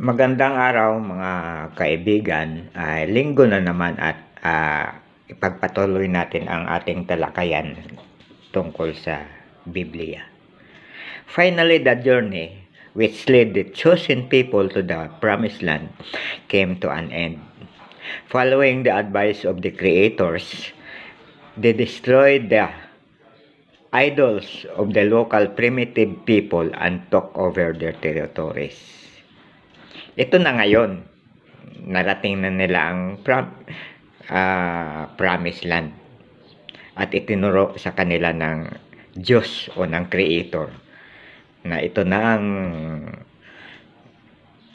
Magandang araw mga kaibigan. Linggo na naman at ipagpatuloy natin ang ating talakayan tungkol sa Biblia. Finally, the journey which led the chosen people to the promised land came to an end. Following the advice of the creators, they destroyed the idols of the local primitive people and took over their territories. Ito na ngayon, narating na nila ang promised land at itinuro sa kanila ng Diyos o ng Creator na ito na ang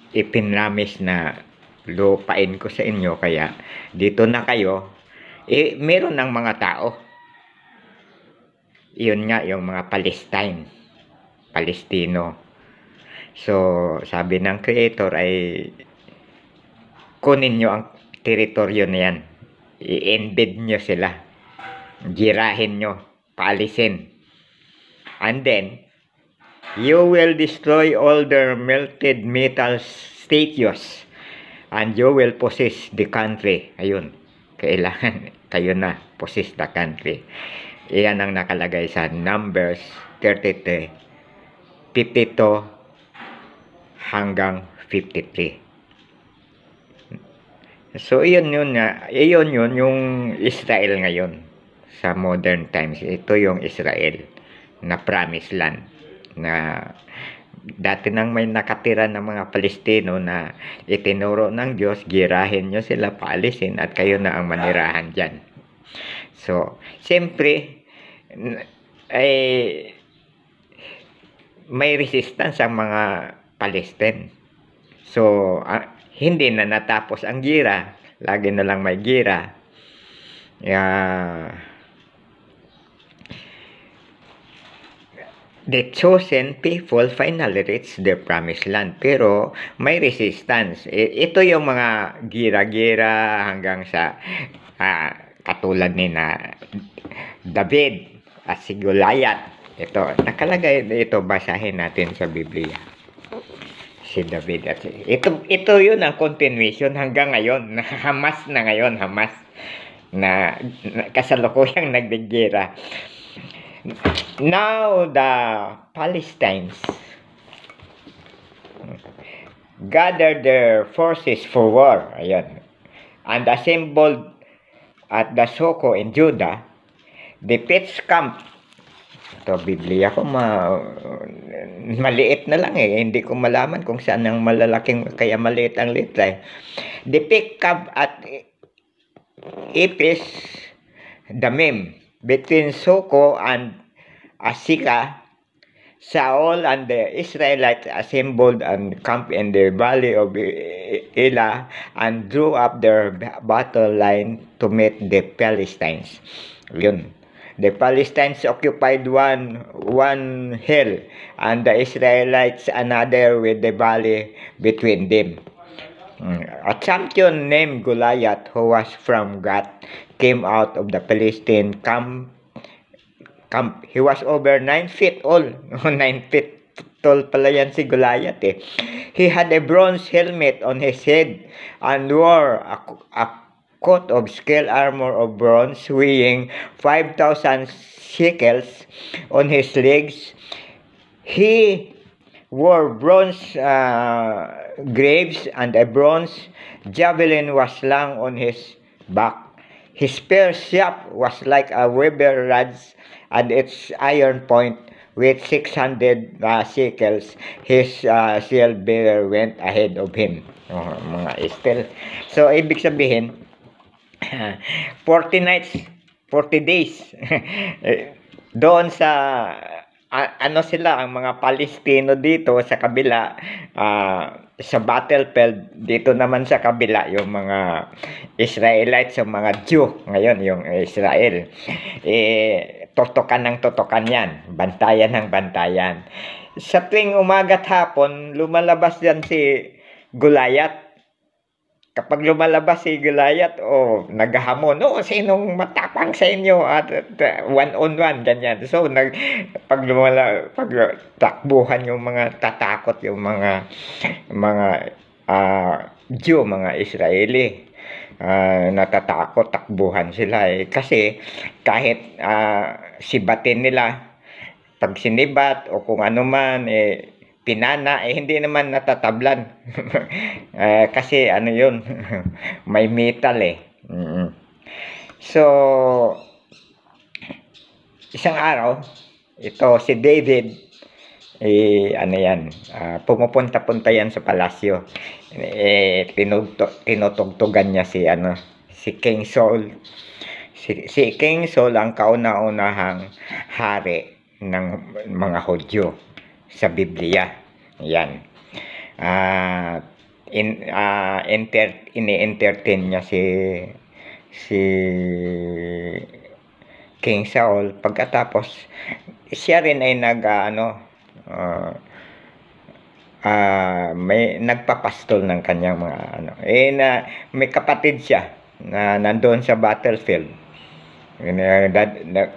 ipinramis na lupain ko sa inyo, kaya dito na kayo. Meron ng mga tao, iyon nga yung mga Palestino. So, sabi ng Creator ay kunin nyo ang teritoryo na yan. I-embed nyo sila. Girahin nyo. Paalisin. And then, you will destroy all their melted metal statues and you will possess the country. Ayun. Kailangan kayo na possess the country. Iyan ang nakalagay sa Numbers 33, 52 hanggang 53. So, iyon yung Israel ngayon sa modern times. Ito yung Israel na promised land na dati nang may nakatira ng mga Palestino na itinuro ng Diyos, girahin nyo sila, paalisin at kayo na ang manirahan dyan. So, siyempre ay may resistance ang mga Palestine. So, hindi na natapos ang gira. Lagi na lang may gira. The chosen people finally reached their promised land. Pero may resistance. Ito yung mga gira-gira hanggang sa katulad ni na David at si Goliath. Ito, nakalagay ito, basahin natin sa Biblia. Si David at ito yun ang continuation hanggang ngayon. Hamas na ngayon, Hamas na kasalukuyang nagdigira. Now the Palestinians gathered their forces for war, ayun, and assembled at the Soko in Judah. They pitched camp. Ito, Biblia ko maliit na lang hindi ko malaman kung saan ang malalaking, kaya maliit ang letra. They picked camp at Ephes Damim between Soko and Asika. Saul and the Israelites assembled and camped in the valley of Elah and drew up their battle line to meet the Palestinians. Yun. The Palestinians occupied one hill and the Israelites another with the valley between them. A champion named Goliath, who was from Gath, came out of the Philistine camp. He was over 9 feet tall. 9 feet tall pala yan si Goliath eh. He had a bronze helmet on his head and wore a coat of scale armor of bronze weighing 5,000 shekels on his legs. He wore bronze greaves and a bronze javelin was slung on his back. His spear shaft was like a weaver's rod and its iron point with 600 shekels. His shield bearer went ahead of him. Mga estel. So, ibig sabihin, 40 nights, 40 days. Doon sa sila, ang mga Palestino dito sa kabila, sa battlefield, dito naman sa kabila yung mga Israelites, yung mga Jew ngayon, yung Israel. Totokan ng totokan yan, bantayan ng bantayan. Sa tuwing umaga at hapon, lumalabas yan si Goliath. Kapag lumalabas si Goliath, naghahamon, sinong matapang sa inyo? At one-on-one, ganyan. So, pag takbuhan yung mga tatakot, yung mga Jew, mga Israeli. Natatakot, takbuhan sila kasi kahit sibatin nila, pag sinibat o kung ano man, pinana, hindi naman natatablan. Kasi ano yun, may metal So, isang araw, ito si David, ano yan, pumupunta-punta yan sa palasyo. Tinutugtugan niya si King Saul. Si King Saul ang kauna-unahang hari ng mga Hudyo sa Biblia. Yan. Ini-entertain niya si King Saul. Pagkatapos siya rin ay may nagpapastol ng kanyang mga may kapatid siya na nandoon sa battlefield.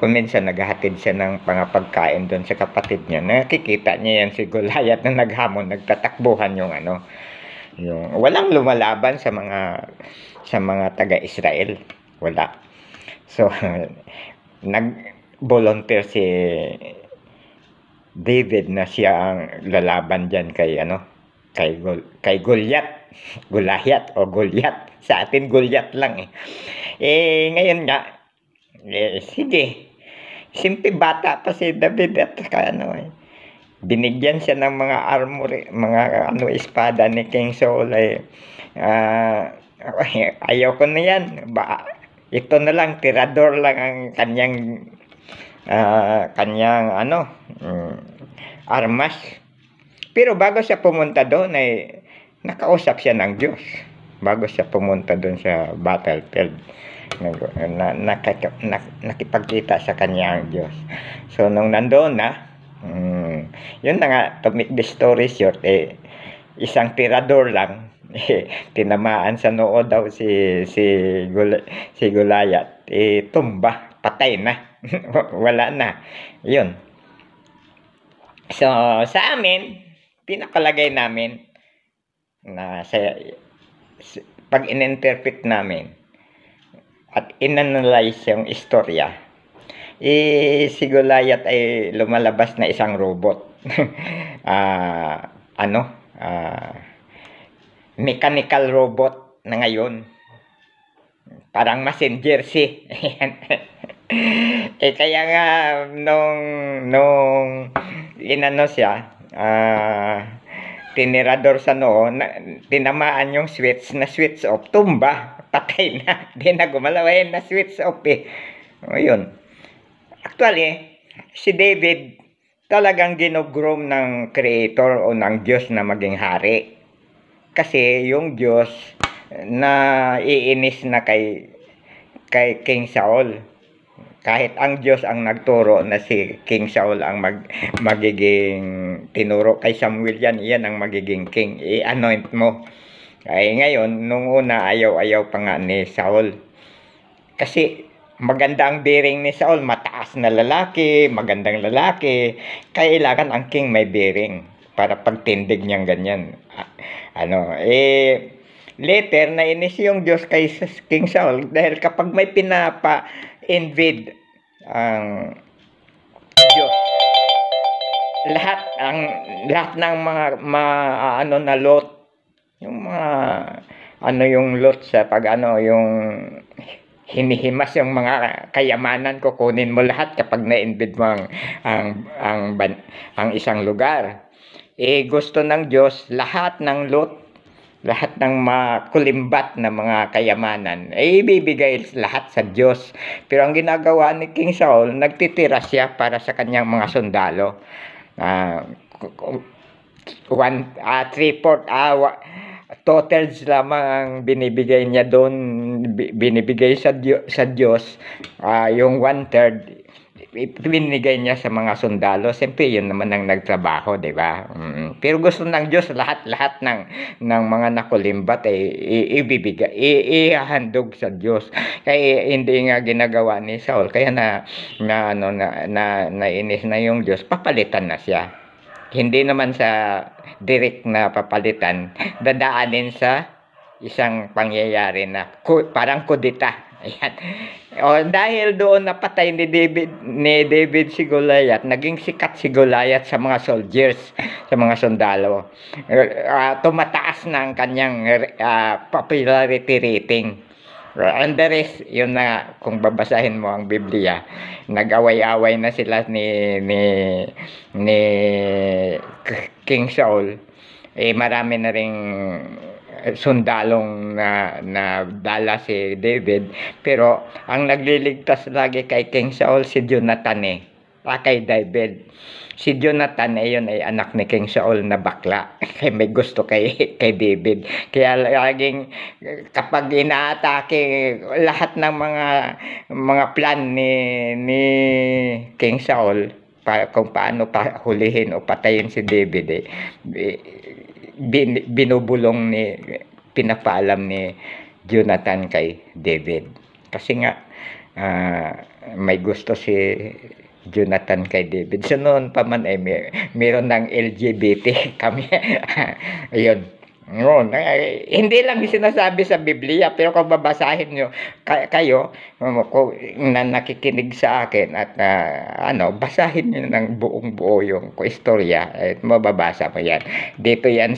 Kung minsan naghahatid siya ng pagkain doon sa kapatid niya, nakikita niya yan si Goliath na naghamon, nagtatakbuhan yung walang lumalaban sa mga taga-Israel, wala. So nag-volunteer si David na siya ang lalaban diyan kay Goliath. Goliath o Goliath. Sa atin Goliath lang ngayon nga, sige. Simple bata pa si David at binigyan siya ng mga armory, mga espada ni King Saul. Ayaw ko na yan. Ito na lang, tirador lang ang kanyang armas. Pero bago siya pumunta doon nakausap siya ng Diyos. Bago siya pumunta doon sa battlefield, nakipagkita sa kanya ang Diyos. So nung nandoon yun na nga, to make the story short, isang tirador lang, tinamaan sa noo daw si Goliath, tumba, patay na. Wala na. Yun. So sa amin, pinakalagay namin na pag in-interpret namin at in-analyze yung istorya, si Goliath ay lumalabas na isang robot. Mechanical robot na ngayon. Parang messenger kaya nga nung inano siya, tinirador sa noo, tinamaan yung switch off, tumba, patay na, di na gumalaw, na switch off yun. Actually, si David talagang ginugroom ng creator o ng Diyos na maging hari. Kasi yung Diyos na iinis na kay King Saul. Kahit ang Diyos ang nagturo na si King Saul ang magiging tinuro kay Samuel, yan ang magiging king, i-anoint mo. Ngayon, nung una ayaw pa nga ni Saul. Kasi maganda ang bearing ni Saul, mataas na lalaki, magandang lalaki. Kailangan ang king may bearing para pagtindig niyang ganyan. Later na inis yung Diyos kay King Saul dahil kapag may pinapa-invade ang Diyos, lahat ng mga na lot, yung mga yung lot sa yung hinihimas yung mga kayamanan, kukunin mo lahat kapag na-invade mo ang isang lugar. Gusto ng Diyos lahat ng lot, lahat ng makulimbat na mga kayamanan ibibigay lahat sa Diyos. Pero ang ginagawa ni King Saul, nagtitira siya para sa kanyang mga sundalo. 2/3 lamang ang binibigay niya doon, binibigay sa Diyos. Yung 1/3 binigay niya sa mga sundalo. Siyempre yun naman ang nagtrabaho, di ba? Pero gusto ng Diyos lahat ng mga nakulimbat ibibigay, ihahandog sa Diyos. Kaya hindi nga ginagawa ni Saul, kaya nainis na yung Diyos, papalitan na siya. Hindi naman sa direct na papalitan, dadaanin sa isang pangyayari na parang kudita. Ayan. O dahil doon napatay ni David si Goliath, naging sikat si Goliath sa mga soldiers, sa mga sundalo. Tumataas na ang kanyang popularity rating. And the rest, yun na, kung babasahin mo ang Biblia, nag-away-away na sila ni King Saul. Marami na ring sundalong na dala si David, pero ang nagliligtas lagi kay King Saul si Jonathan kay David. Si Jonathan yun ay anak ni King Saul na bakla. Kaya may gusto kay David. Kaya laging kapag inaatake lahat ng mga plan ni King Saul kung paano hulihin o patayin si David, binubulong pinapaalam ni Jonathan kay David. Kasi nga may gusto si Jonathan kay David. So noon pa man meron ng LGBT kami. Ayun. Noon, hindi lang sinasabi sa Biblia, pero kung babasahin nyo kayo kung nakikinig sa akin at basahin nyo ng buong buo yung istorya, mababasa mo yan. Dito yan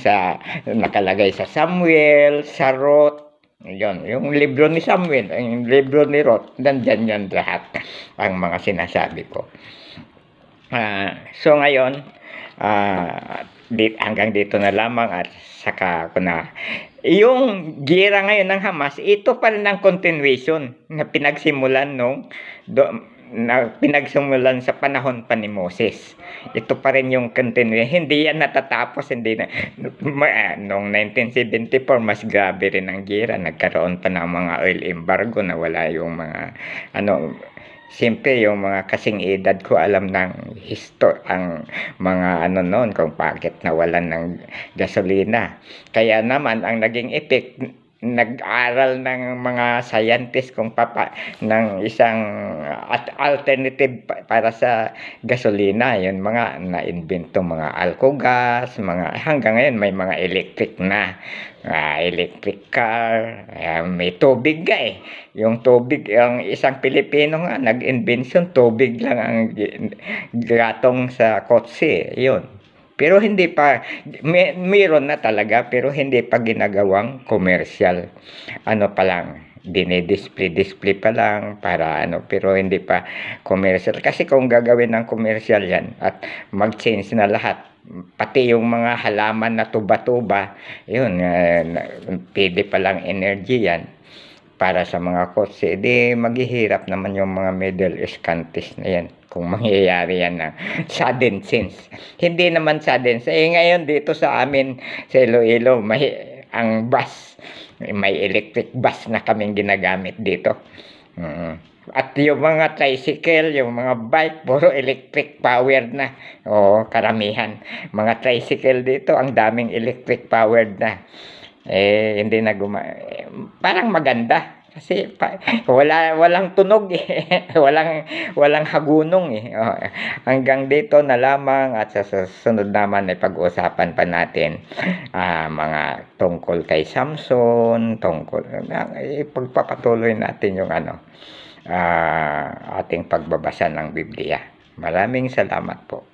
nakalagay sa Samuel, sa Ruth. Yun, yung libro ni Samuel, yung libro ni Ruth, nandyan yan lahat ang mga sinasabi ko. So ngayon, hanggang dito na lamang at saka ko na. Yung gira ngayon ng Hamas, ito pa rin ang continuation na pinagsimulan pinagsimulan sa panahon pa ni Moses. Ito pa rin yung continuation. Hindi yan natatapos. Hindi na. Noong 1974, mas grabe rin ang gira. Nagkaroon pa ng mga oil embargo na wala yung mga siyempre yung mga kasing edad ko alam ng ang mga noon kung bakit nawalan ng gasolina. Kaya naman ang naging effect, nag-aral ng mga scientist kung ng isang alternative para sa gasolina. Yun mga na-invento, mga alcogas, hanggang ngayon may mga electric na electric car, may tubig yung tubig, ang isang Pilipino nga nag-invention, tubig lang ang gatong sa kotse. Yun. Pero hindi pa, mayroon na talaga, pero hindi pa ginagawang commercial. Pa lang, dinidisplay pa lang para pero hindi pa commercial. Kasi kung gagawin ng commercial yan at mag-change na lahat, pati yung mga halaman na tuba-tuba, yun, pwede pa lang energy yan para sa mga kotse. Maghihirap naman yung mga Middle East countries na yan kung mangyayari yan ng sudden change. Hindi naman sudden. Ngayon dito sa amin sa Iloilo, ang bus, may electric bus na kaming ginagamit dito. At yung mga tricycle, yung mga bike, puro electric powered na. Karamihan. Mga tricycle dito, ang daming electric powered na. Hindi na parang maganda. Kasi walang tunog walang hagunong hanggang dito na lamang at sa susunod naman ay pag-uusapan pa natin mga tungkol kay Samson, pagpapatuloy natin yung ating pagbabasa ng Biblia. Maraming salamat po.